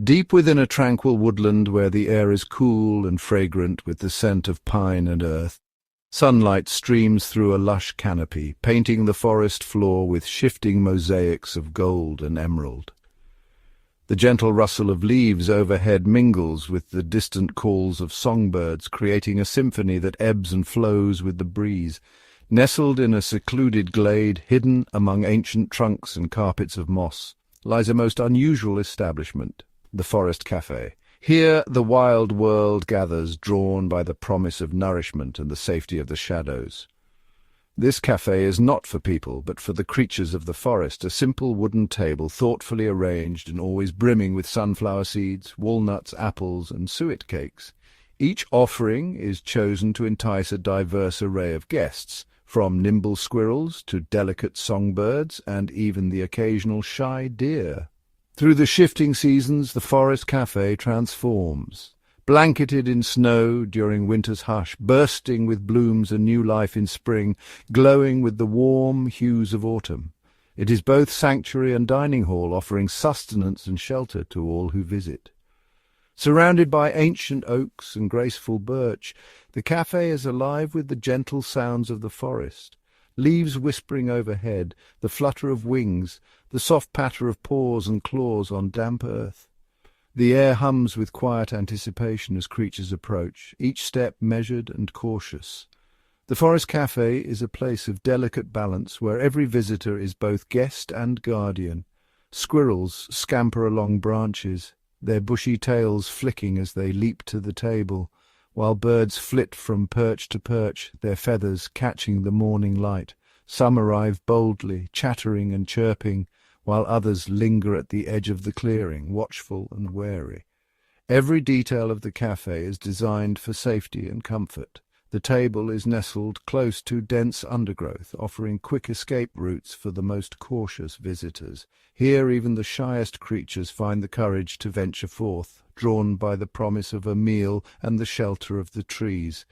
Deep within a tranquil woodland where the air is cool and fragrant with the scent of pine and earth, sunlight streams through a lush canopy, painting the forest floor with shifting mosaics of gold and emerald. The gentle rustle of leaves overhead mingles with the distant calls of songbirds, creating a symphony that ebbs and flows with the breeze. Nestled in a secluded glade, hidden among ancient trunks and carpets of moss, lies a most unusual establishment, the Forest Café. Here the wild world gathers, drawn by the promise of nourishment and the safety of the shadows. This café is not for people, but for the creatures of the forest, a simple wooden table thoughtfully arranged and always brimming with sunflower seeds, walnuts, apples, and suet cakes. Each offering is chosen to entice a diverse array of guests, from nimble squirrels to delicate songbirds and even the occasional shy deer. Through the shifting seasons, the Forest Café transforms. Blanketed in snow during winter's hush, bursting with blooms and new life in spring, glowing with the warm hues of autumn. It is both sanctuary and dining hall, offering sustenance and shelter to all who visit. Surrounded by ancient oaks and graceful birch, the café is alive with the gentle sounds of the forest. Leaves whispering overhead, the flutter of wings, the soft patter of paws and claws on damp earth. The air hums with quiet anticipation as creatures approach, each step measured and cautious. The Forest Café is a place of delicate balance where every visitor is both guest and guardian. Squirrels scamper along branches, their bushy tails flicking as they leap to the table, while birds flit from perch to perch, their feathers catching the morning light. Some arrive boldly, chattering and chirping, while others linger at the edge of the clearing, watchful and wary. Every detail of the café is designed for safety and comfort. The table is nestled close to dense undergrowth, offering quick escape routes for the most cautious visitors. Here even the shyest creatures find the courage to venture forth, drawn by the promise of a meal and the shelter of the trees.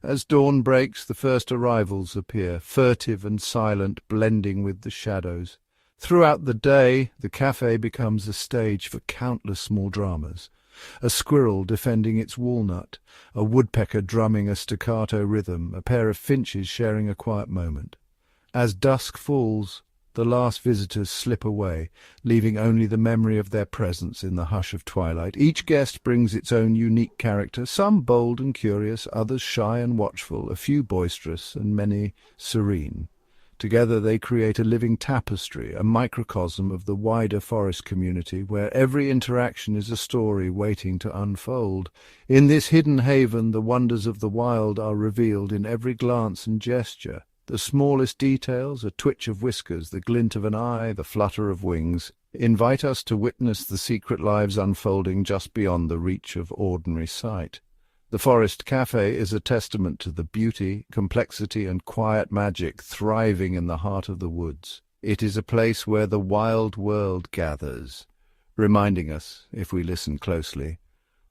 As dawn breaks, the first arrivals appear, furtive and silent, blending with the shadows. Throughout the day, the café becomes a stage for countless small dramas. A squirrel defending its walnut, a woodpecker drumming a staccato rhythm, a pair of finches sharing a quiet moment. As dusk falls, the last visitors slip away, leaving only the memory of their presence in the hush of twilight. Each guest brings its own unique character, some bold and curious, others shy and watchful, a few boisterous, and many serene. Together they create a living tapestry, a microcosm of the wider forest community, where every interaction is a story waiting to unfold. In this hidden haven, the wonders of the wild are revealed in every glance and gesture. The smallest details, a twitch of whiskers, the glint of an eye, the flutter of wings, invite us to witness the secret lives unfolding just beyond the reach of ordinary sight. The Forest Café is a testament to the beauty, complexity, and quiet magic thriving in the heart of the woods. It is a place where the wild world gathers, reminding us, if we listen closely,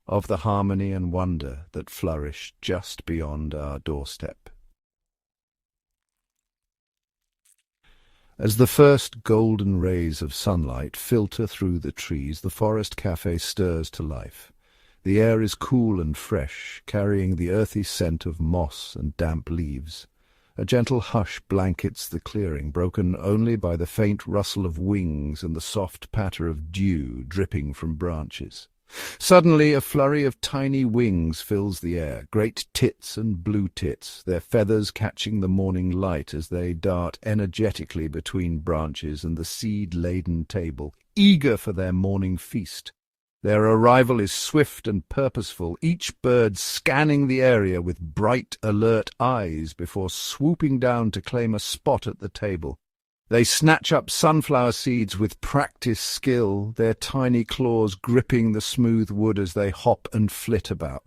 of the harmony and wonder that flourish just beyond our doorstep. As the first golden rays of sunlight filter through the trees, the Forest Café stirs to life. The air is cool and fresh, carrying the earthy scent of moss and damp leaves. A gentle hush blankets the clearing, broken only by the faint rustle of wings and the soft patter of dew dripping from branches. Suddenly a flurry of tiny wings fills the air, great tits and blue tits, their feathers catching the morning light as they dart energetically between branches and the seed-laden table, eager for their morning feast. Their arrival is swift and purposeful, each bird scanning the area with bright, alert eyes before swooping down to claim a spot at the table. They snatch up sunflower seeds with practiced skill, their tiny claws gripping the smooth wood as they hop and flit about.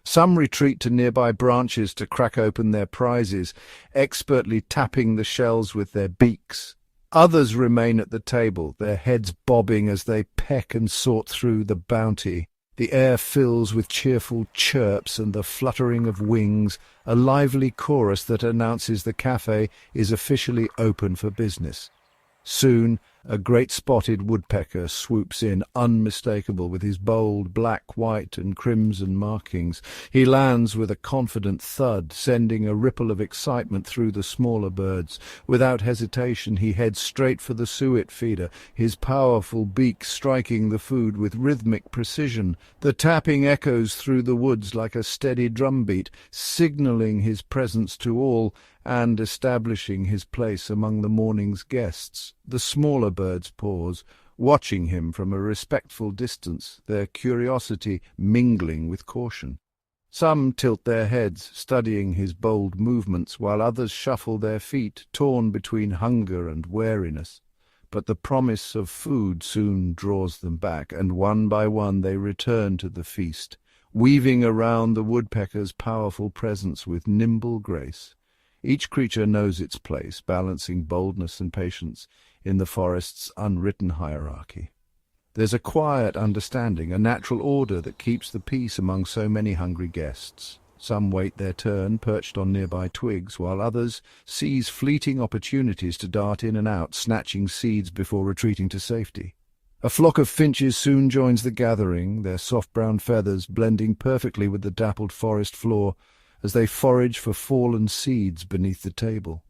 Some retreat to nearby branches to crack open their prizes, expertly tapping the shells with their beaks. Others remain at the table, their heads bobbing as they peck and sort through the bounty. The air fills with cheerful chirps and the fluttering of wings, a lively chorus that announces the café is officially open for business. Soon, A great spotted woodpecker swoops in, unmistakable, with his bold black, white, and crimson markings. He lands with a confident thud, sending a ripple of excitement through the smaller birds. Without hesitation, he heads straight for the suet feeder, his powerful beak striking the food with rhythmic precision. The tapping echoes through the woods like a steady drumbeat, signaling his presence to all and establishing his place among the morning's guests. The smaller birds pause, watching him from a respectful distance, their curiosity mingling with caution. Some tilt their heads, studying his bold movements, while others shuffle their feet, torn between hunger and wariness. But the promise of food soon draws them back, and one by one they return to the feast, weaving around the woodpecker's powerful presence with nimble grace. Each creature knows its place, balancing boldness and patience in the forest's unwritten hierarchy. There's a quiet understanding, a natural order that keeps the peace among so many hungry guests. Some wait their turn, perched on nearby twigs, while others seize fleeting opportunities to dart in and out, snatching seeds before retreating to safety. A flock of finches soon joins the gathering, their soft brown feathers blending perfectly with the dappled forest floor, as they forage for fallen seeds beneath the table.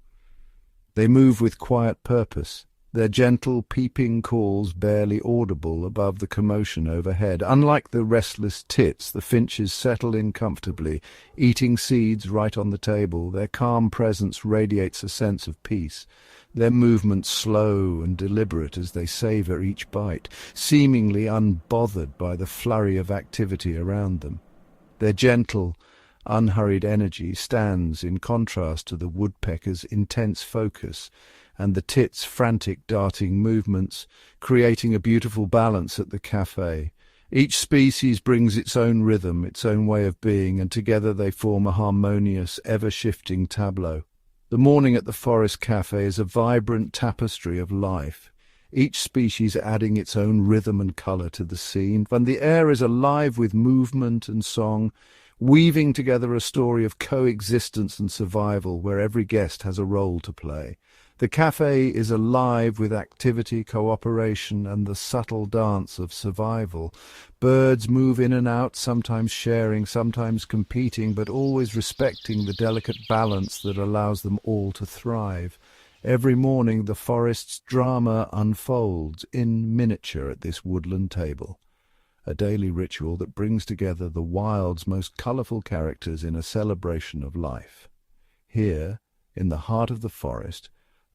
They move with quiet purpose, their gentle peeping calls barely audible above the commotion overhead. Unlike the restless tits, the finches settle in comfortably, eating seeds right on the table. Their calm presence radiates a sense of peace, their movements slow and deliberate as they savor each bite, seemingly unbothered by the flurry of activity around them. Their gentle, unhurried energy stands in contrast to the woodpecker's intense focus and the tits' frantic darting movements, creating a beautiful balance at the café. Each species brings its own rhythm, its own way of being, and together they form a harmonious, ever-shifting tableau. The morning at the forest café is a vibrant tapestry of life, each species adding its own rhythm and colour to the scene, and the air is alive with movement and song, weaving together a story of coexistence and survival where every guest has a role to play. The café is alive with activity, cooperation, and the subtle dance of survival. Birds move in and out, sometimes sharing, sometimes competing, but always respecting the delicate balance that allows them all to thrive. Every morning the forest's drama unfolds in miniature at this woodland table, a daily ritual that brings together the wild's most colourful characters in a celebration of life. Here, in the heart of the forest,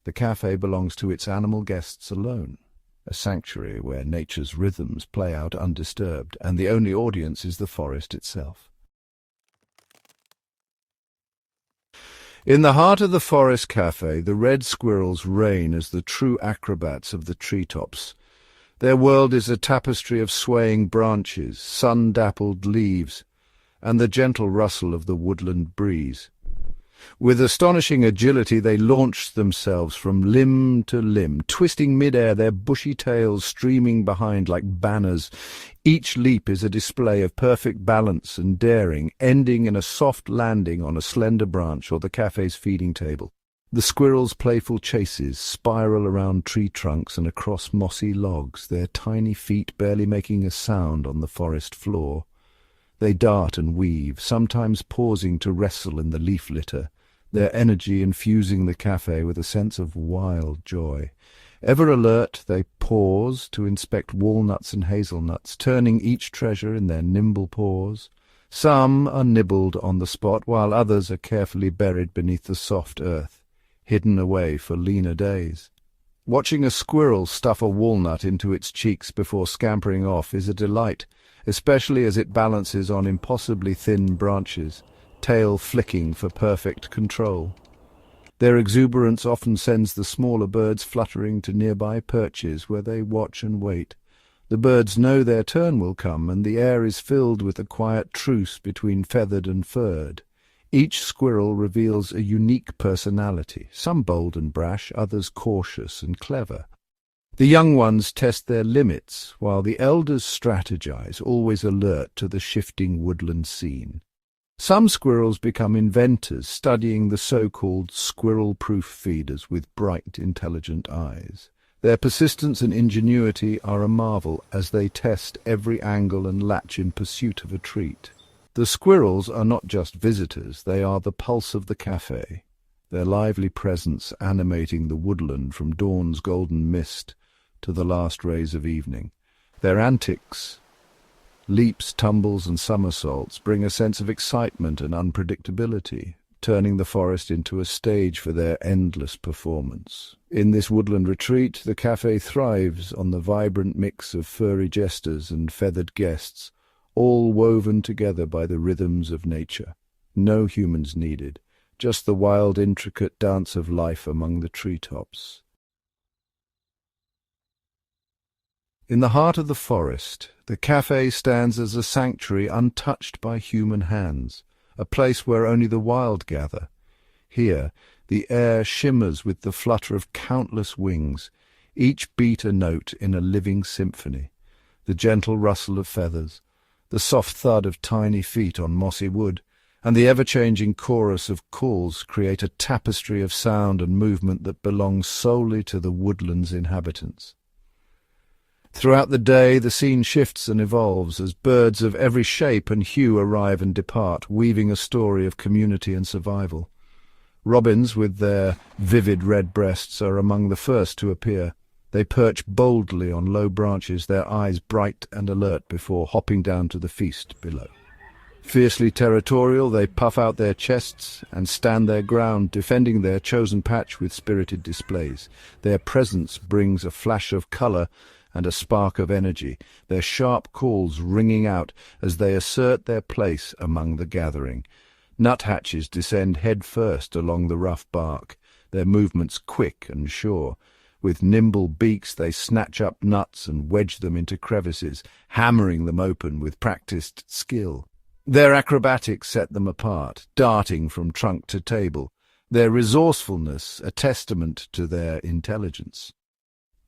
the café belongs to its animal guests alone, a sanctuary where nature's rhythms play out undisturbed, and the only audience is the forest itself. In the heart of the forest café, the red squirrels reign as the true acrobats of the treetops. Their world is a tapestry of swaying branches, sun-dappled leaves, and the gentle rustle of the woodland breeze. With astonishing agility they launch themselves from limb to limb, twisting mid-air, their bushy tails streaming behind like banners. Each leap is a display of perfect balance and daring, ending in a soft landing on a slender branch or the café's feeding table. The squirrels' playful chases spiral around tree trunks and across mossy logs, their tiny feet barely making a sound on the forest floor. They dart and weave, sometimes pausing to wrestle in the leaf litter, their energy infusing the café with a sense of wild joy. Ever alert, they pause to inspect walnuts and hazelnuts, turning each treasure in their nimble paws. Some are nibbled on the spot, while others are carefully buried beneath the soft earth, hidden away for leaner days. Watching a squirrel stuff a walnut into its cheeks before scampering off is a delight, especially as it balances on impossibly thin branches, tail flicking for perfect control. Their exuberance often sends the smaller birds fluttering to nearby perches where they watch and wait. The birds know their turn will come, and the air is filled with a quiet truce between feathered and furred. Each squirrel reveals a unique personality, some bold and brash, others cautious and clever. The young ones test their limits, while the elders strategize, always alert to the shifting woodland scene. Some squirrels become inventors, studying the so-called squirrel-proof feeders with bright, intelligent eyes. Their persistence and ingenuity are a marvel as they test every angle and latch in pursuit of a treat. The squirrels are not just visitors, they are the pulse of the café, their lively presence animating the woodland from dawn's golden mist to the last rays of evening. Their antics, leaps, tumbles and somersaults bring a sense of excitement and unpredictability, turning the forest into a stage for their endless performance. In this woodland retreat, the café thrives on the vibrant mix of furry jesters and feathered guests, all woven together by the rhythms of nature. No humans needed, just the wild, intricate dance of life among the treetops. In the heart of the forest, the café stands as a sanctuary untouched by human hands, a place where only the wild gather. Here, the air shimmers with the flutter of countless wings, each beat a note in a living symphony. The gentle rustle of feathers, the soft thud of tiny feet on mossy wood, and the ever-changing chorus of calls create a tapestry of sound and movement that belongs solely to the woodland's inhabitants. Throughout the day, the scene shifts and evolves as birds of every shape and hue arrive and depart, weaving a story of community and survival. Robins, with their vivid red breasts, are among the first to appear. They perch boldly on low branches, their eyes bright and alert before hopping down to the feast below. Fiercely territorial, they puff out their chests and stand their ground, defending their chosen patch with spirited displays. Their presence brings a flash of colour and a spark of energy, their sharp calls ringing out as they assert their place among the gathering. Nuthatches descend head first along the rough bark, their movements quick and sure. With nimble beaks they snatch up nuts and wedge them into crevices, hammering them open with practised skill. Their acrobatics set them apart, darting from trunk to table, their resourcefulness a testament to their intelligence.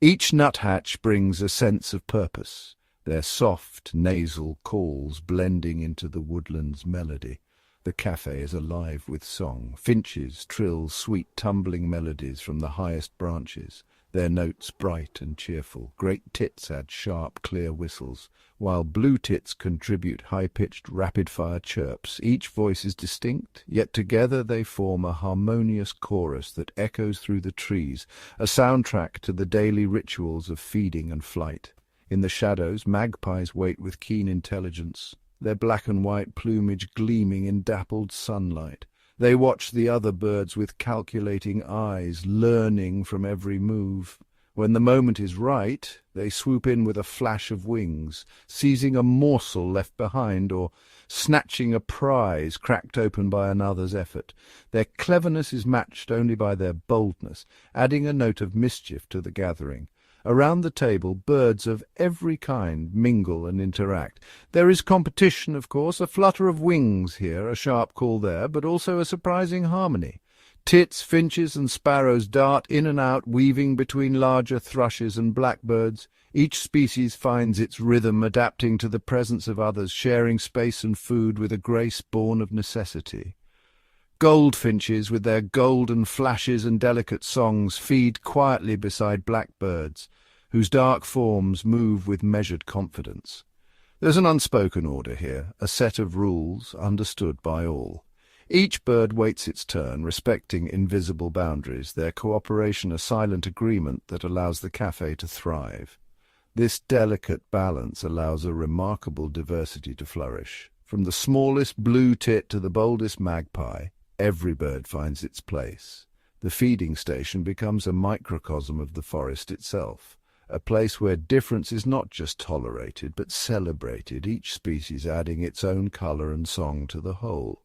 Each nuthatch brings a sense of purpose, their soft, nasal calls blending into the woodland's melody. The café is alive with song. Finches trill sweet tumbling melodies from the highest branches, their notes bright and cheerful. Great tits add sharp, clear whistles, while blue tits contribute high-pitched, rapid-fire chirps. Each voice is distinct, yet together they form a harmonious chorus that echoes through the trees, a soundtrack to the daily rituals of feeding and flight. In the shadows, magpies wait with keen intelligence, their black and white plumage gleaming in dappled sunlight. They watch the other birds with calculating eyes, learning from every move. When the moment is right, they swoop in with a flash of wings, seizing a morsel left behind or snatching a prize cracked open by another's effort. Their cleverness is matched only by their boldness, adding a note of mischief to the gathering. Around the table, birds of every kind mingle and interact. There is competition, of course, a flutter of wings here, a sharp call there, but also a surprising harmony. Tits, finches and sparrows dart in and out, weaving between larger thrushes and blackbirds. Each species finds its rhythm, adapting to the presence of others, sharing space and food with a grace born of necessity. Goldfinches, with their golden flashes and delicate songs, feed quietly beside blackbirds, whose dark forms move with measured confidence. There's an unspoken order here, a set of rules understood by all. Each bird waits its turn, respecting invisible boundaries, their cooperation a silent agreement that allows the café to thrive. This delicate balance allows a remarkable diversity to flourish. From the smallest blue tit to the boldest magpie, every bird finds its place. The feeding station becomes a microcosm of the forest itself, a place where difference is not just tolerated but celebrated, each species adding its own colour and song to the whole.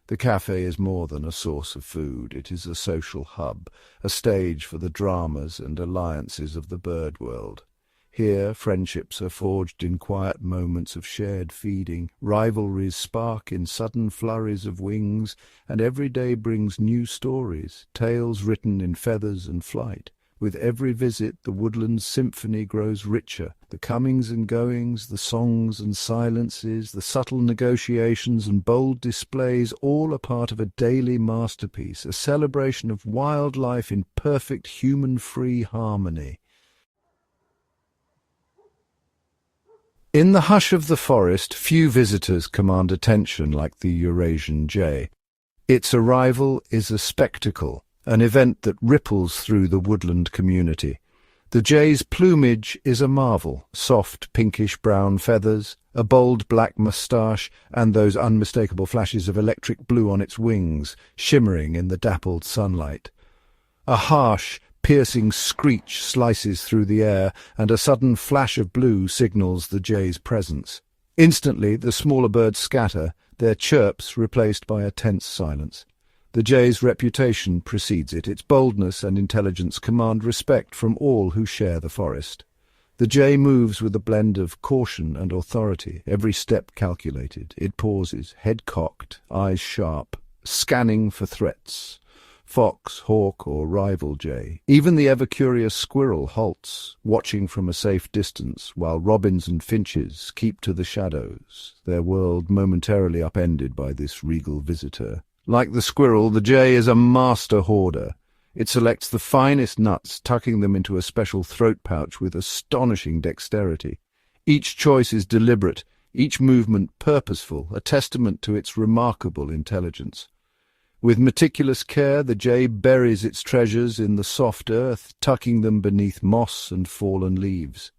The café is more than a source of food, it is a social hub, a stage for the dramas and alliances of the bird world. Here, friendships are forged in quiet moments of shared feeding, rivalries spark in sudden flurries of wings, and every day brings new stories, tales written in feathers and flight. With every visit, the woodland's symphony grows richer. The comings and goings, the songs and silences, the subtle negotiations and bold displays, all are part of a daily masterpiece, a celebration of wildlife in perfect human-free harmony. In the hush of the forest, few visitors command attention like the Eurasian jay. Its arrival is a spectacle, an event that ripples through the woodland community. The jay's plumage is a marvel: soft pinkish-brown feathers, a bold black moustache, and those unmistakable flashes of electric blue on its wings, shimmering in the dappled sunlight. A harsh, piercing screech slices through the air, and a sudden flash of blue signals the jay's presence. Instantly, the smaller birds scatter, their chirps replaced by a tense silence. The jay's reputation precedes it. Its boldness and intelligence command respect from all who share the forest. The jay moves with a blend of caution and authority, every step calculated. It pauses, head cocked, eyes sharp, scanning for threats. Fox, hawk, or rival jay. Even the ever-curious squirrel halts, watching from a safe distance, while robins and finches keep to the shadows, their world momentarily upended by this regal visitor. Like the squirrel, the jay is a master hoarder. It selects the finest nuts, tucking them into a special throat pouch with astonishing dexterity. Each choice is deliberate, each movement purposeful, a testament to its remarkable intelligence. With meticulous care, the jay buries its treasures in the soft earth, tucking them beneath moss and fallen leaves.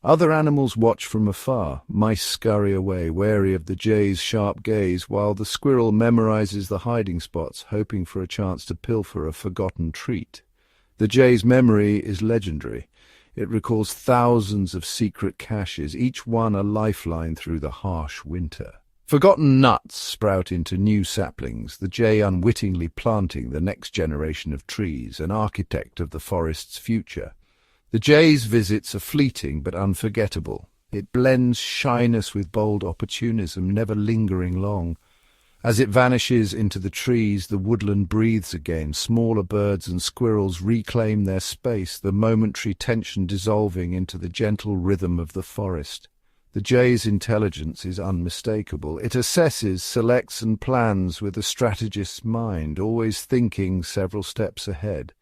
Other animals watch from afar. Mice scurry away, wary of the jay's sharp gaze, while the squirrel memorizes the hiding spots, hoping for a chance to pilfer a forgotten treat. The jay's memory is legendary. It recalls thousands of secret caches, each one a lifeline through the harsh winter. Forgotten nuts sprout into new saplings, the jay unwittingly planting the next generation of trees, an architect of the forest's future. The jay's visits are fleeting but unforgettable. It blends shyness with bold opportunism, never lingering long. As it vanishes into the trees, the woodland breathes again. Smaller birds and squirrels reclaim their space, the momentary tension dissolving into the gentle rhythm of the forest. The jay's intelligence is unmistakable. It assesses, selects, and plans with a strategist's mind, always thinking several steps ahead.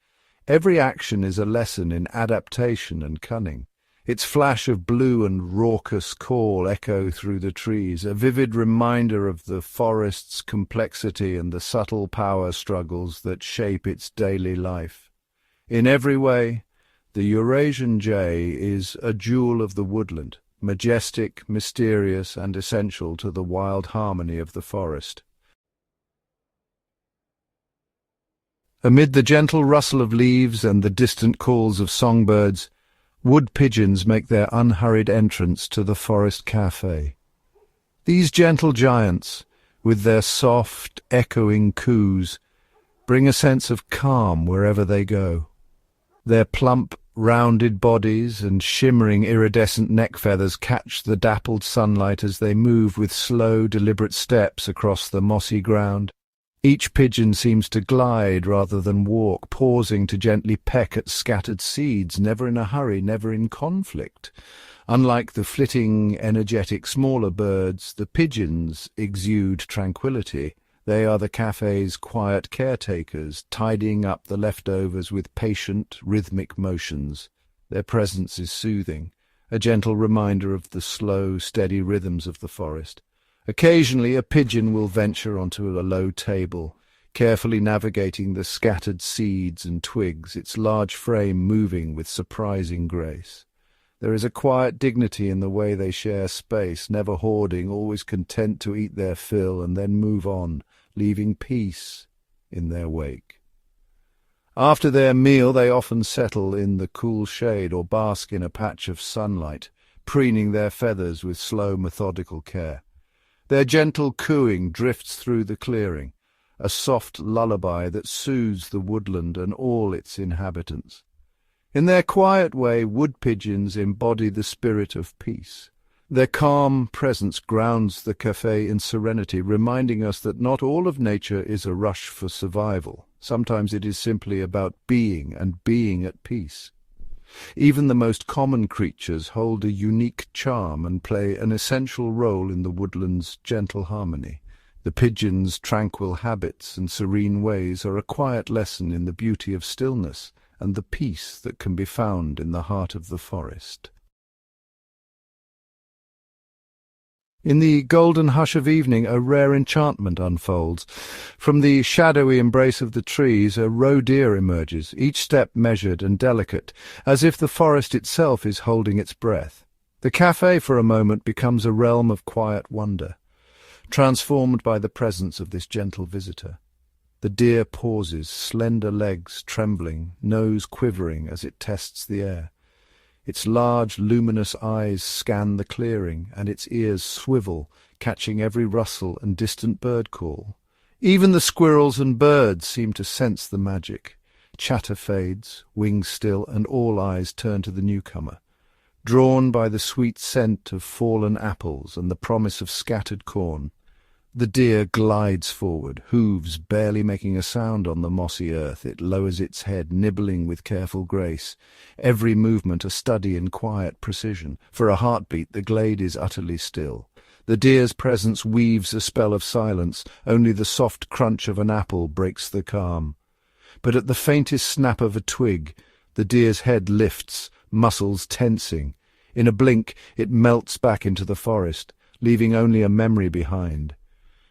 Every action is a lesson in adaptation and cunning. Its flash of blue and raucous call echo through the trees, a vivid reminder of the forest's complexity and the subtle power struggles that shape its daily life. In every way, the Eurasian jay is a jewel of the woodland, majestic, mysterious, and essential to the wild harmony of the forest. Amid the gentle rustle of leaves and the distant calls of songbirds, wood pigeons make their unhurried entrance to the forest café. These gentle giants, with their soft, echoing coos, bring a sense of calm wherever they go. Their plump, rounded bodies and shimmering iridescent neck feathers catch the dappled sunlight as they move with slow, deliberate steps across the mossy ground. Each pigeon seems to glide rather than walk, pausing to gently peck at scattered seeds, never in a hurry, never in conflict. Unlike the flitting, energetic smaller birds, the pigeons exude tranquility. They are the café's quiet caretakers, tidying up the leftovers with patient, rhythmic motions. Their presence is soothing, a gentle reminder of the slow, steady rhythms of the forest. Occasionally a pigeon will venture onto a low table, carefully navigating the scattered seeds and twigs, its large frame moving with surprising grace. There is a quiet dignity in the way they share space, never hoarding, always content to eat their fill and then move on, leaving peace in their wake. After their meal they often settle in the cool shade or bask in a patch of sunlight, preening their feathers with slow, methodical care. Their gentle cooing drifts through the clearing, a soft lullaby that soothes the woodland and all its inhabitants. In their quiet way, wood pigeons embody the spirit of peace. Their calm presence grounds the café in serenity, reminding us that not all of nature is a rush for survival. Sometimes it is simply about being and being at peace. Even the most common creatures hold a unique charm and play an essential role in the woodland's gentle harmony. The pigeon's tranquil habits and serene ways are a quiet lesson in the beauty of stillness and the peace that can be found in the heart of the forest. In the golden hush of evening, a rare enchantment unfolds. From the shadowy embrace of the trees, a roe deer emerges, each step measured and delicate, as if the forest itself is holding its breath. The café, for a moment, becomes a realm of quiet wonder, transformed by the presence of this gentle visitor. The deer pauses, slender legs trembling, nose quivering as it tests the air. Its large, luminous eyes scan the clearing, and its ears swivel, catching every rustle and distant bird call. Even the squirrels and birds seem to sense the magic. Chatter fades, wings still, and all eyes turn to the newcomer. Drawn by the sweet scent of fallen apples and the promise of scattered corn, the deer glides forward, hooves barely making a sound on the mossy earth. It lowers its head, nibbling with careful grace, every movement a study in quiet precision. For a heartbeat, the glade is utterly still. The deer's presence weaves a spell of silence. Only the soft crunch of an apple breaks the calm. But at the faintest snap of a twig, the deer's head lifts, muscles tensing. In a blink, it melts back into the forest, leaving only a memory behind.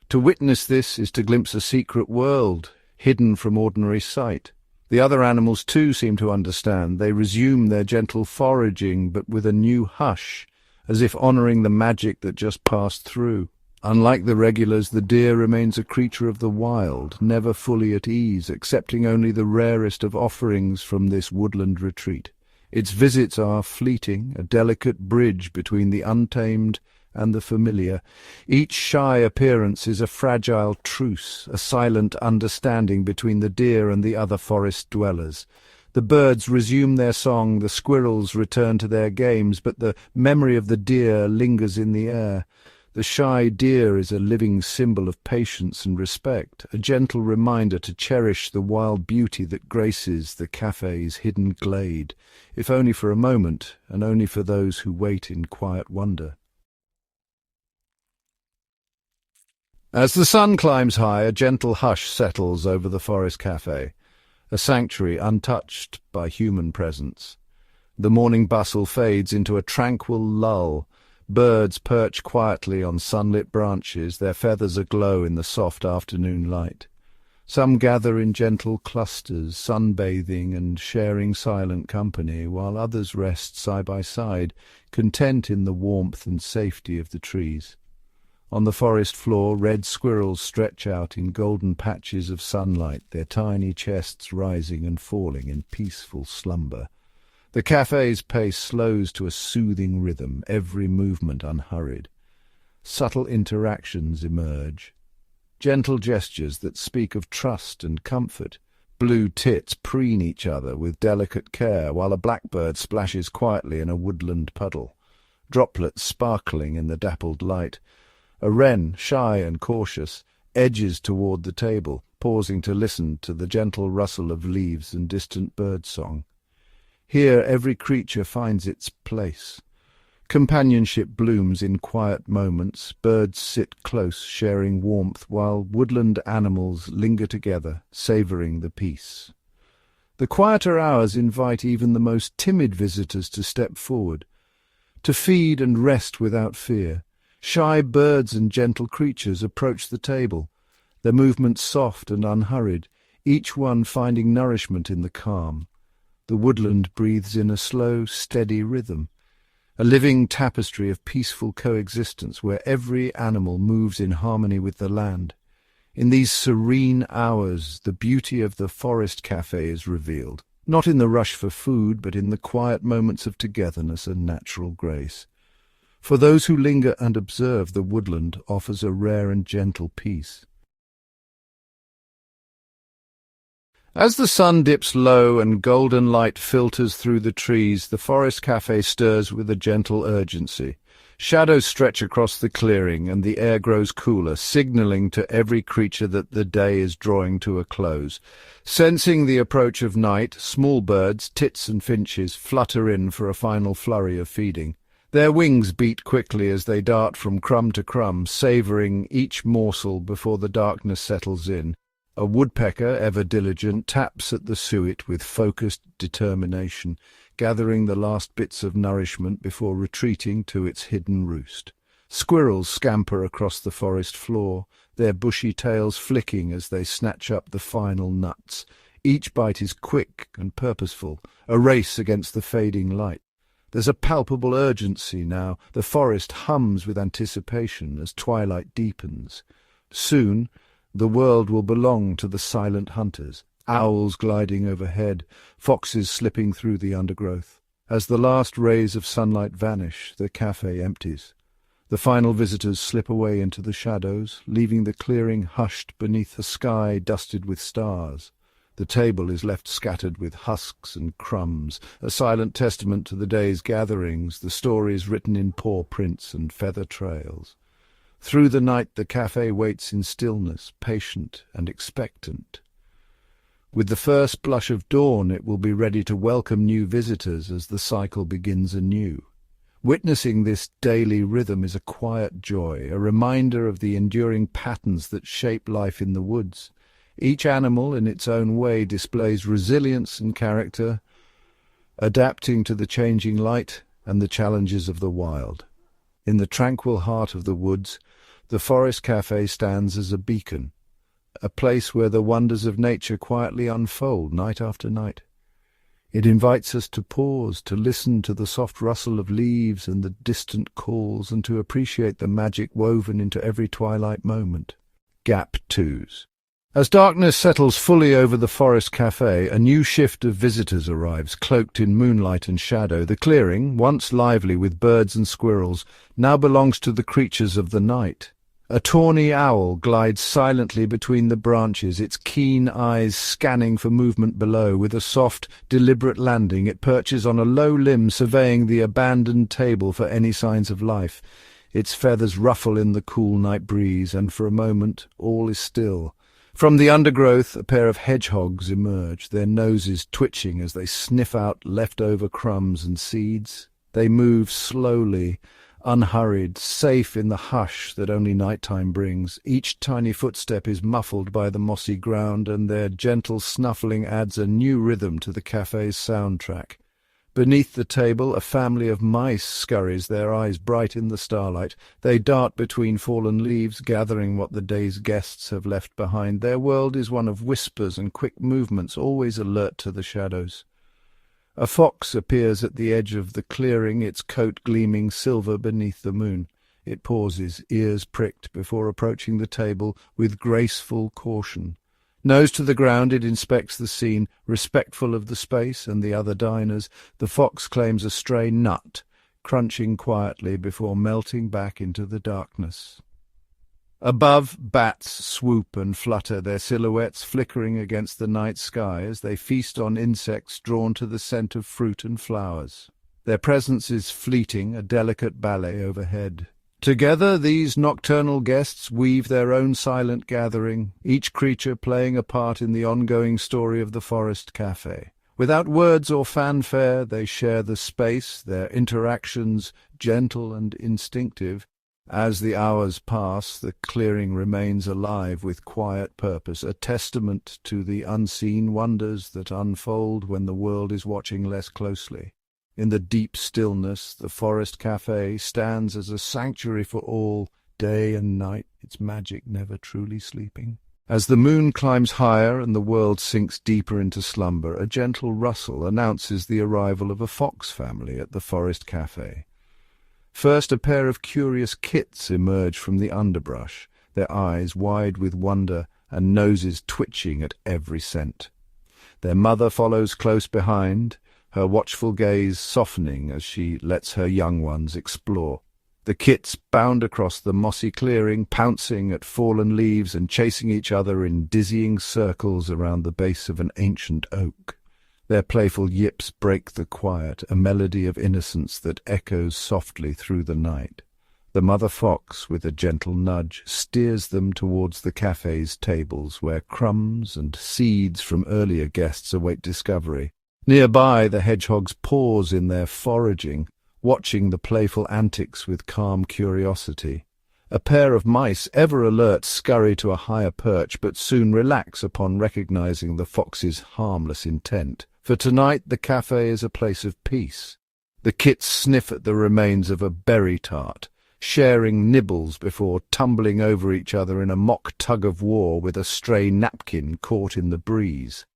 To witness this is to glimpse a secret world, hidden from ordinary sight. The other animals too seem to understand. They resume their gentle foraging, but with a new hush, as if honouring the magic that just passed through. Unlike the regulars, the deer remains a creature of the wild, never fully at ease, accepting only the rarest of offerings from this woodland retreat. Its visits are fleeting, a delicate bridge between the untamed and the familiar. Each shy appearance is a fragile truce, a silent understanding between the deer and the other forest dwellers. The birds resume their song, the squirrels return to their games, but the memory of the deer lingers in the air. The shy deer is a living symbol of patience and respect, a gentle reminder to cherish the wild beauty that graces the café's hidden glade, if only for a moment, and only for those who wait in quiet wonder. As the sun climbs high, a gentle hush settles over the forest café, a sanctuary untouched by human presence. The morning bustle fades into a tranquil lull. Birds perch quietly on sunlit branches, their feathers aglow in the soft afternoon light. Some gather in gentle clusters, sunbathing and sharing silent company, while others rest side by side, content in the warmth and safety of the trees. On the forest floor, red squirrels stretch out in golden patches of sunlight, their tiny chests rising and falling in peaceful slumber. The café's pace slows to a soothing rhythm, every movement unhurried. Subtle interactions emerge, gentle gestures that speak of trust and comfort. Blue tits preen each other with delicate care, while a blackbird splashes quietly in a woodland puddle, droplets sparkling in the dappled light. A wren, shy and cautious, edges toward the table, pausing to listen to the gentle rustle of leaves and distant bird song. Here every creature finds its place. Companionship blooms in quiet moments, birds sit close, sharing warmth, while woodland animals linger together, savouring the peace. The quieter hours invite even the most timid visitors to step forward, to feed and rest without fear. Shy birds and gentle creatures approach the table, their movements soft and unhurried, each one finding nourishment in the calm. The woodland breathes in a slow, steady rhythm, a living tapestry of peaceful coexistence where every animal moves in harmony with the land. In these serene hours, the beauty of the forest café is revealed, not in the rush for food, but in the quiet moments of togetherness and natural grace. For those who linger and observe, the woodland offers a rare and gentle peace. As the sun dips low and golden light filters through the trees, the forest café stirs with a gentle urgency. Shadows stretch across the clearing, and the air grows cooler, signaling to every creature that the day is drawing to a close. Sensing the approach of night, small birds, tits and finches, flutter in for a final flurry of feeding. Their wings beat quickly as they dart from crumb to crumb, savouring each morsel before the darkness settles in. A woodpecker, ever diligent, taps at the suet with focused determination, gathering the last bits of nourishment before retreating to its hidden roost. Squirrels scamper across the forest floor, their bushy tails flicking as they snatch up the final nuts. Each bite is quick and purposeful, a race against the fading light. There's a palpable urgency now. The forest hums with anticipation as twilight deepens. Soon, the world will belong to the silent hunters, owls gliding overhead, foxes slipping through the undergrowth. As the last rays of sunlight vanish, the café empties. The final visitors slip away into the shadows, leaving the clearing hushed beneath a sky dusted with stars. The table is left scattered with husks and crumbs, a silent testament to the day's gatherings, the stories written in paw prints and feather trails. Through the night the café waits in stillness, patient and expectant. With the first blush of dawn it will be ready to welcome new visitors as the cycle begins anew. Witnessing this daily rhythm is a quiet joy, a reminder of the enduring patterns that shape life in the woods. Each animal in its own way displays resilience and character, adapting to the changing light and the challenges of the wild. In the tranquil heart of the woods, the Forest Café stands as a beacon, a place where the wonders of nature quietly unfold night after night. It invites us to pause, to listen to the soft rustle of leaves and the distant calls, and to appreciate the magic woven into every twilight moment. Gap 2s. As darkness settles fully over the Forest Café, a new shift of visitors arrives, cloaked in moonlight and shadow. The clearing, once lively with birds and squirrels, now belongs to the creatures of the night. A tawny owl glides silently between the branches, its keen eyes scanning for movement below. With a soft, deliberate landing, it perches on a low limb, surveying the abandoned table for any signs of life. Its feathers ruffle in the cool night breeze, and for a moment all is still. From the undergrowth, a pair of hedgehogs emerge, their noses twitching as they sniff out leftover crumbs and seeds. They move slowly, unhurried, safe in the hush that only nighttime brings. Each tiny footstep is muffled by the mossy ground, and their gentle snuffling adds a new rhythm to the cafe's soundtrack. Beneath the table, a family of mice scurries, their eyes bright in the starlight. They dart between fallen leaves, gathering what the day's guests have left behind. Their world is one of whispers and quick movements, always alert to the shadows. A fox appears at the edge of the clearing, its coat gleaming silver beneath the moon. It pauses, ears pricked, before approaching the table with graceful caution. Nose to the ground, it inspects the scene, respectful of the space and the other diners. The fox claims a stray nut, crunching quietly before melting back into the darkness. Above, bats swoop and flutter, their silhouettes flickering against the night sky as they feast on insects drawn to the scent of fruit and flowers. Their presence is fleeting, a delicate ballet overhead. Together, these nocturnal guests weave their own silent gathering, each creature playing a part in the ongoing story of the Forest Café. Without words or fanfare, they share the space, their interactions gentle and instinctive. As the hours pass, the clearing remains alive with quiet purpose, a testament to the unseen wonders that unfold when the world is watching less closely. In the deep stillness, the Forest Café stands as a sanctuary for all, day and night, its magic never truly sleeping. As the moon climbs higher and the world sinks deeper into slumber, a gentle rustle announces the arrival of a fox family at the Forest Café. First, a pair of curious kits emerge from the underbrush, their eyes wide with wonder and noses twitching at every scent. Their mother follows close behind, her watchful gaze softening as she lets her young ones explore. The kits bound across the mossy clearing, pouncing at fallen leaves and chasing each other in dizzying circles around the base of an ancient oak. Their playful yips break the quiet, a melody of innocence that echoes softly through the night. The mother fox, with a gentle nudge, steers them towards the cafe's tables, where crumbs and seeds from earlier guests await discovery. Nearby, the hedgehogs pause in their foraging, watching the playful antics with calm curiosity. A pair of mice, ever alert, scurry to a higher perch, but soon relax upon recognizing the fox's harmless intent. For tonight the café is a place of peace. The kits sniff at the remains of a berry tart, sharing nibbles before tumbling over each other in a mock tug-of-war with a stray napkin caught in the breeze.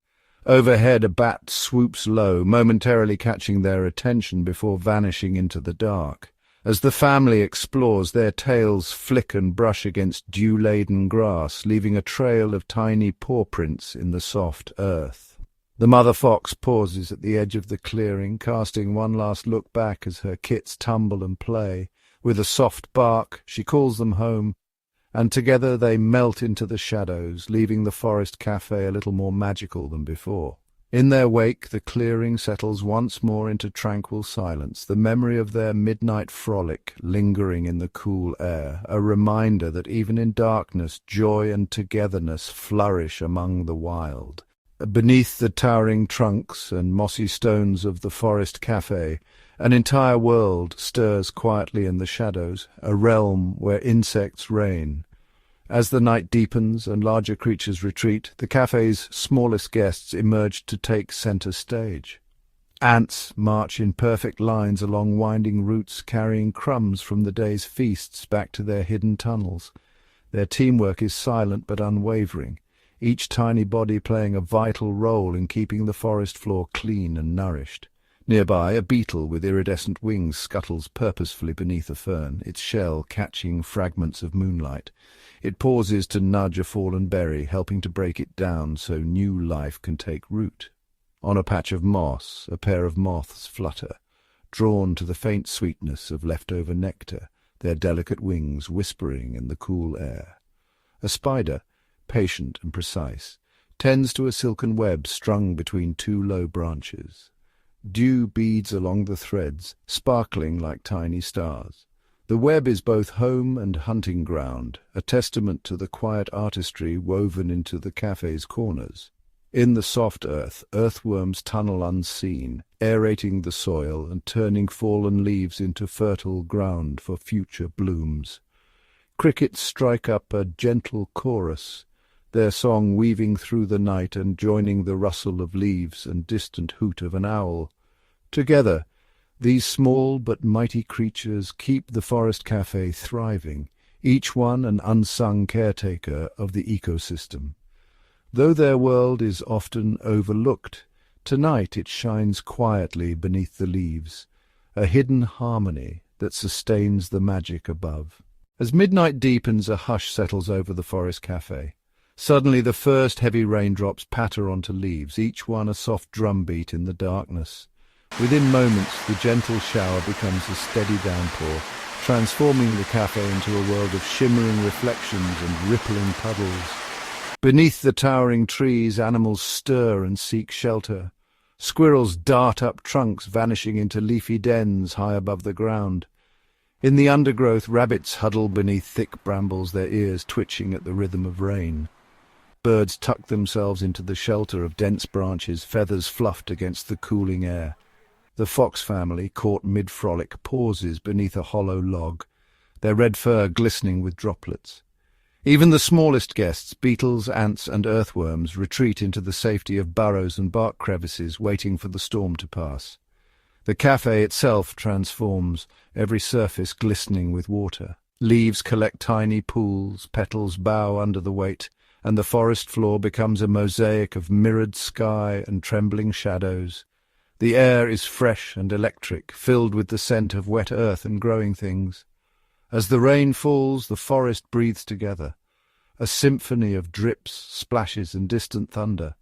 Overhead a bat swoops low, momentarily catching their attention before vanishing into the dark. As the family explores, their tails flick and brush against dew-laden grass, leaving a trail of tiny paw prints in the soft earth. The mother fox pauses at the edge of the clearing, casting one last look back as her kits tumble and play. With a soft bark, she calls them home, and together they melt into the shadows, leaving the forest cafe a little more magical than before. In their wake, the clearing settles once more into tranquil silence, the memory of their midnight frolic lingering in the cool air, a reminder that even in darkness, joy and togetherness flourish among the wild. Beneath the towering trunks and mossy stones of the forest cafe, an entire world stirs quietly in the shadows, a realm where insects reign. As the night deepens and larger creatures retreat, the cafe's smallest guests emerge to take center stage. Ants march in perfect lines along winding routes, carrying crumbs from the day's feasts back to their hidden tunnels. Their teamwork is silent but unwavering, each tiny body playing a vital role in keeping the forest floor clean and nourished. Nearby, a beetle with iridescent wings scuttles purposefully beneath a fern, its shell catching fragments of moonlight. It pauses to nudge a fallen berry, helping to break it down so new life can take root. On a patch of moss, a pair of moths flutter, drawn to the faint sweetness of leftover nectar, their delicate wings whispering in the cool air. A spider, patient and precise, tends to a silken web strung between two low branches. Dew beads along the threads, sparkling like tiny stars. The web is both home and hunting ground, a testament to the quiet artistry woven into the cafe's corners. In the soft earth, earthworms tunnel unseen, aerating the soil and turning fallen leaves into fertile ground for future blooms. Crickets strike up a gentle chorus, their song weaving through the night and joining the rustle of leaves and distant hoot of an owl. Together, these small but mighty creatures keep the forest cafe thriving, each one an unsung caretaker of the ecosystem. Though their world is often overlooked, tonight it shines quietly beneath the leaves, a hidden harmony that sustains the magic above. As midnight deepens, a hush settles over the forest cafe. Suddenly the first heavy raindrops patter onto leaves, each one a soft drumbeat in the darkness. Within moments, the gentle shower becomes a steady downpour, transforming the cafe into a world of shimmering reflections and rippling puddles. Beneath the towering trees, animals stir and seek shelter. Squirrels dart up trunks, vanishing into leafy dens high above the ground. In the undergrowth, rabbits huddle beneath thick brambles, their ears twitching at the rhythm of rain. Birds tuck themselves into the shelter of dense branches, feathers fluffed against the cooling air. The fox family, caught mid-frolic, pauses beneath a hollow log, their red fur glistening with droplets. Even the smallest guests, beetles, ants, and earthworms, retreat into the safety of burrows and bark crevices, waiting for the storm to pass. The cafe itself transforms, every surface glistening with water. Leaves collect tiny pools, petals bow under the weight, and the forest floor becomes a mosaic of mirrored sky and trembling shadows. The air is fresh and electric, filled with the scent of wet earth and growing things. As the rain falls, the forest breathes together, a symphony of drips, splashes, and distant thunder.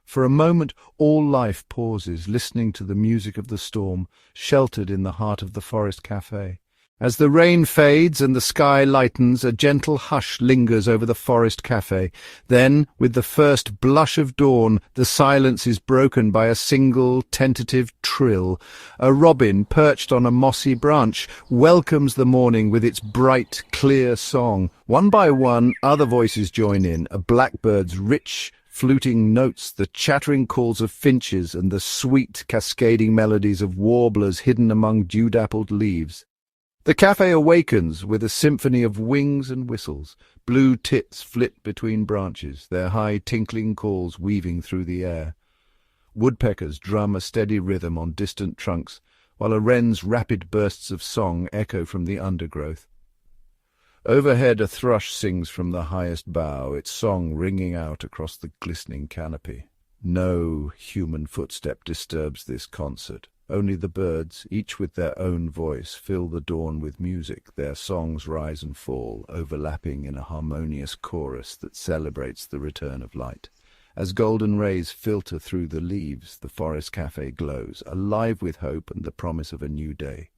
For a moment, all life pauses, listening to the music of the storm, sheltered in the heart of the forest cafe. As the rain fades and the sky lightens, a gentle hush lingers over the forest cafe. Then, with the first blush of dawn, the silence is broken by a single, tentative trill. A robin, perched on a mossy branch, welcomes the morning with its bright, clear song. One by one, other voices join in, a blackbird's rich, fluting notes, the chattering calls of finches, and the sweet, cascading melodies of warblers hidden among dew-dappled leaves. The cafe awakens with a symphony of wings and whistles. Blue tits flit between branches, their high tinkling calls weaving through the air. Woodpeckers drum a steady rhythm on distant trunks, while a wren's rapid bursts of song echo from the undergrowth. Overhead, a thrush sings from the highest bough, its song ringing out across the glistening canopy. No human footstep disturbs this concert. Only the birds, each with their own voice, fill the dawn with music. Their songs rise and fall, overlapping in a harmonious chorus that celebrates the return of light. As golden rays filter through the leaves, the forest cafe glows, alive with hope and the promise of a new day.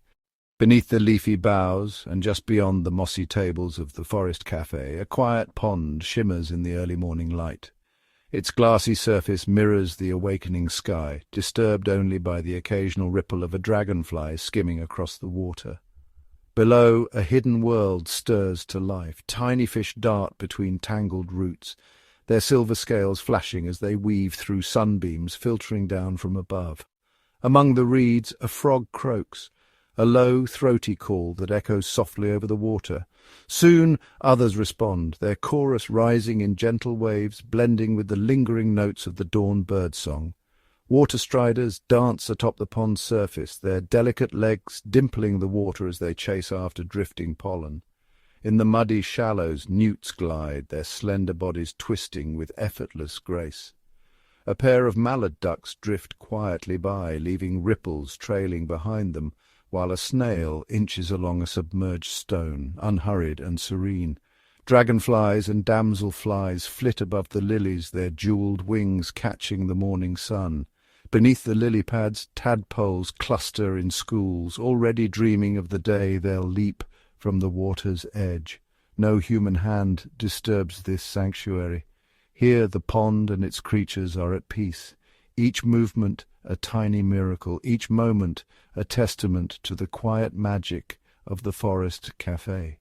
Beneath the leafy boughs, and just beyond the mossy tables of the forest cafe, a quiet pond shimmers in the early morning light. Its glassy surface mirrors the awakening sky, disturbed only by the occasional ripple of a dragonfly skimming across the water. Below, a hidden world stirs to life. Tiny fish dart between tangled roots, their silver scales flashing as they weave through sunbeams filtering down from above. Among the reeds, a frog croaks, a low, throaty call that echoes softly over the water. Soon others respond, their chorus rising in gentle waves, blending with the lingering notes of the dawn birdsong. Water striders dance atop the pond's surface, their delicate legs dimpling the water as they chase after drifting pollen. In the muddy shallows, newts glide, their slender bodies twisting with effortless grace. A pair of mallard ducks drift quietly by, leaving ripples trailing behind them, while a snail inches along a submerged stone, unhurried and serene. Dragonflies and damselflies flit above the lilies, their jewelled wings catching the morning sun. Beneath the lily pads, tadpoles cluster in schools, already dreaming of the day they'll leap from the water's edge. No human hand disturbs this sanctuary. Here the pond and its creatures are at peace. Each movement a tiny miracle, each moment a testament to the quiet magic of the forest cafe.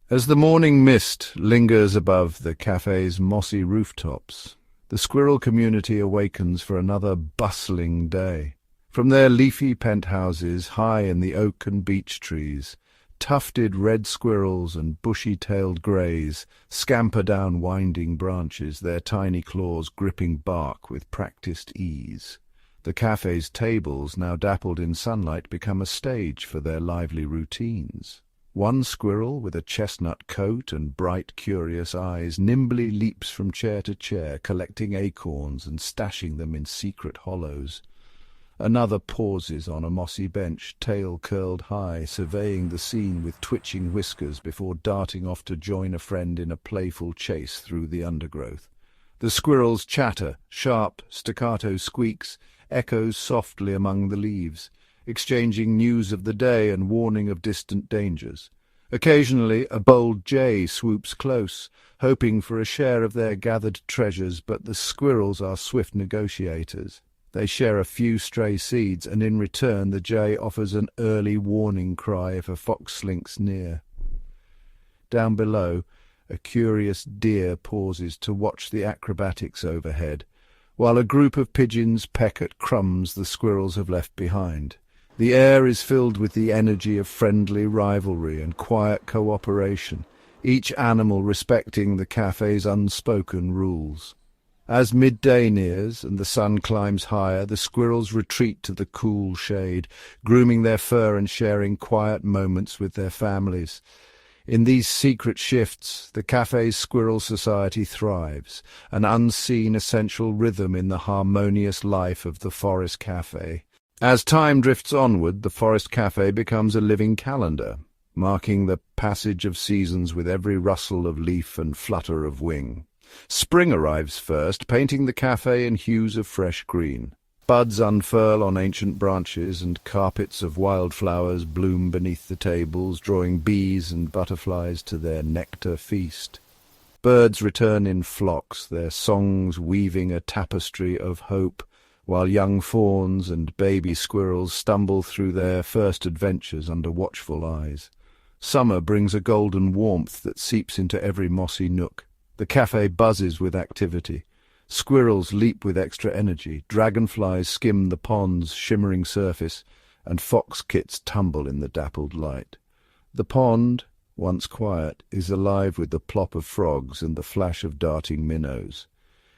As the morning mist lingers above the cafe's mossy rooftops, the squirrel community awakens for another bustling day. From their leafy penthouses high in the oak and beech trees, tufted red squirrels and bushy-tailed greys scamper down winding branches, their tiny claws gripping bark with practiced ease. The cafe's tables, now dappled in sunlight, become a stage for their lively routines. One squirrel, with a chestnut coat and bright, curious eyes, nimbly leaps from chair to chair, collecting acorns and stashing them in secret hollows. Another pauses on a mossy bench, tail curled high, surveying the scene with twitching whiskers before darting off to join a friend in a playful chase through the undergrowth. The squirrels chatter, sharp, staccato squeaks echoes softly among the leaves, exchanging news of the day and warning of distant dangers. Occasionally a bold jay swoops close, hoping for a share of their gathered treasures, but the squirrels are swift negotiators. They share a few stray seeds, and in return the jay offers an early warning cry if a fox slinks near. Down below, a curious deer pauses to watch the acrobatics overhead, while a group of pigeons peck at crumbs the squirrels have left behind. The air is filled with the energy of friendly rivalry and quiet cooperation, each animal respecting the cafe's unspoken rules. As midday nears and the sun climbs higher, the squirrels retreat to the cool shade, grooming their fur and sharing quiet moments with their families. In these secret shifts, the cafe's squirrel society thrives, an unseen essential rhythm in the harmonious life of the forest cafe. As time drifts onward, the forest cafe becomes a living calendar, marking the passage of seasons with every rustle of leaf and flutter of wing. Spring arrives first, painting the cafe in hues of fresh green. Buds unfurl on ancient branches, and carpets of wildflowers bloom beneath the tables, drawing bees and butterflies to their nectar feast. Birds return in flocks, their songs weaving a tapestry of hope, while young fawns and baby squirrels stumble through their first adventures under watchful eyes. Summer brings a golden warmth that seeps into every mossy nook. The cafe buzzes with activity. Squirrels leap with extra energy, dragonflies skim the pond's shimmering surface, and fox kits tumble in the dappled light. The pond, once quiet, is alive with the plop of frogs and the flash of darting minnows.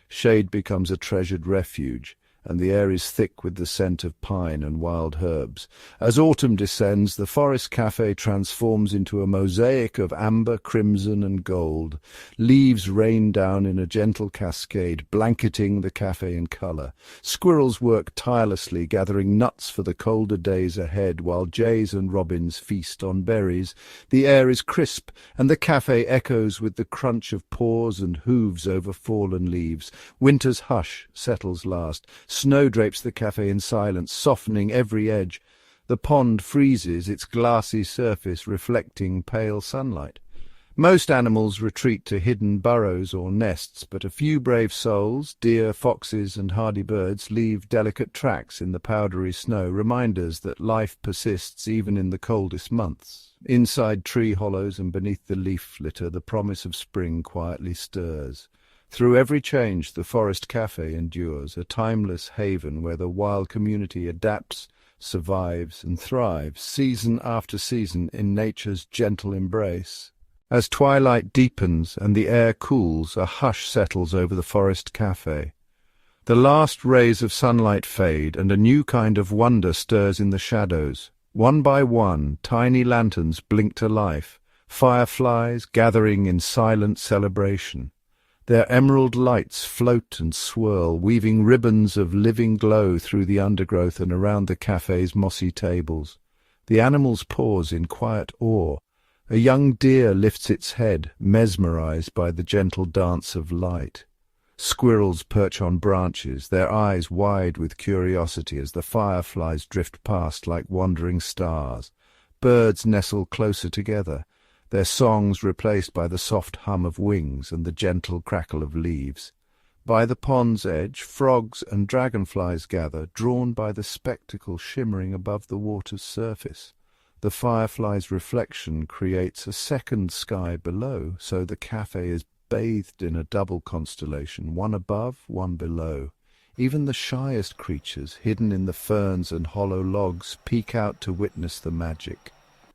Shade becomes a treasured refuge, and the air is thick with the scent of pine and wild herbs. As autumn descends, the forest cafe transforms into a mosaic of amber, crimson, and gold. Leaves rain down in a gentle cascade, blanketing the cafe in colour. Squirrels work tirelessly, gathering nuts for the colder days ahead, while jays and robins feast on berries. The air is crisp, and the cafe echoes with the crunch of paws and hooves over fallen leaves. Winter's hush settles last. Snow drapes the cafe in silence, softening every edge. The pond freezes, its glassy surface reflecting pale sunlight. Most animals retreat to hidden burrows or nests, but a few brave souls, deer, foxes, and hardy birds, leave delicate tracks in the powdery snow, reminders that life persists even in the coldest months. Inside tree hollows and beneath the leaf litter, the promise of spring quietly stirs. Through every change, the forest cafe endures, a timeless haven where the wild community adapts, survives, and thrives, season after season, in nature's gentle embrace. As twilight deepens and the air cools, a hush settles over the forest cafe. The last rays of sunlight fade, and a new kind of wonder stirs in the shadows. One by one, tiny lanterns blink to life, fireflies gathering in silent celebration. Their emerald lights float and swirl, weaving ribbons of living glow through the undergrowth and around the cafe's mossy tables. The animals pause in quiet awe. A young deer lifts its head, mesmerized by the gentle dance of light. Squirrels perch on branches, their eyes wide with curiosity as the fireflies drift past like wandering stars. Birds nestle closer together, their songs replaced by the soft hum of wings and the gentle crackle of leaves. By the pond's edge, frogs and dragonflies gather, drawn by the spectacle shimmering above the water's surface. The firefly's reflection creates a second sky below, so the cafe is bathed in a double constellation, one above, one below. Even the shyest creatures, hidden in the ferns and hollow logs, peek out to witness the magic.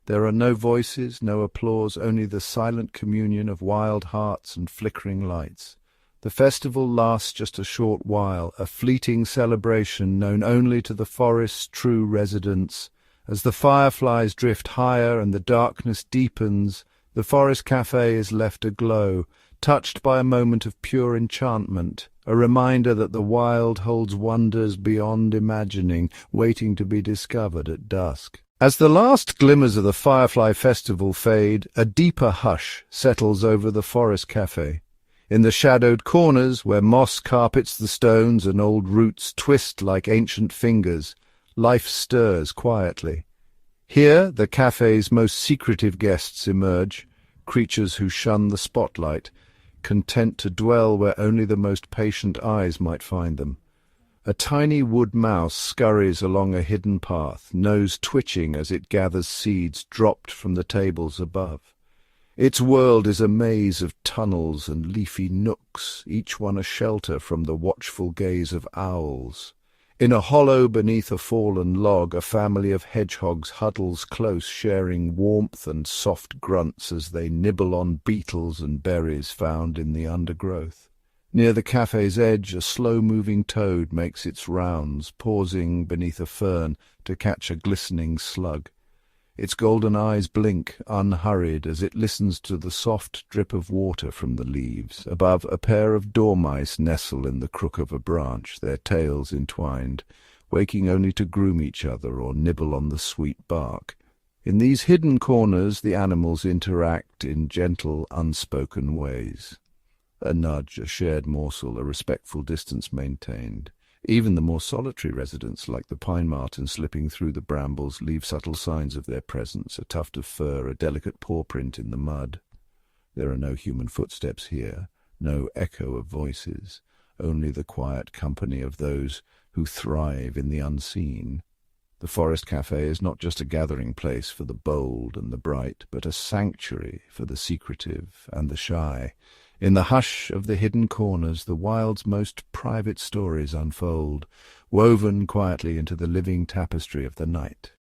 There are no voices, no applause, only the silent communion of wild hearts and flickering lights. The festival lasts just a short while, a fleeting celebration known only to the forest's true residents. As the fireflies drift higher and the darkness deepens, the forest cafe is left aglow, touched by a moment of pure enchantment, a reminder that the wild holds wonders beyond imagining, waiting to be discovered at dusk. As the last glimmers of the Firefly Festival fade, a deeper hush settles over the forest cafe. In the shadowed corners, where moss carpets the stones and old roots twist like ancient fingers, life stirs quietly. Here, the cafe's most secretive guests emerge, creatures who shun the spotlight, content to dwell where only the most patient eyes might find them. A tiny wood mouse scurries along a hidden path, nose twitching as it gathers seeds dropped from the tables above. Its world is a maze of tunnels and leafy nooks, each one a shelter from the watchful gaze of owls. In a hollow beneath a fallen log, a family of hedgehogs huddles close, sharing warmth and soft grunts as they nibble on beetles and berries found in the undergrowth. Near the cafe's edge, a slow-moving toad makes its rounds, pausing beneath a fern to catch a glistening slug. Its golden eyes blink, unhurried, as it listens to the soft drip of water from the leaves. Above, a pair of dormice nestle in the crook of a branch, their tails entwined, waking only to groom each other or nibble on the sweet bark. In these hidden corners, the animals interact in gentle, unspoken ways. A nudge, a shared morsel, a respectful distance maintained. Even the more solitary residents, like the pine marten slipping through the brambles, leave subtle signs of their presence, a tuft of fur, a delicate paw print in the mud. There are no human footsteps here, no echo of voices, only the quiet company of those who thrive in the unseen. The forest cafe is not just a gathering place for the bold and the bright, but a sanctuary for the secretive and the shy. In the hush of the hidden corners, the wild's most private stories unfold, woven quietly into the living tapestry of the night.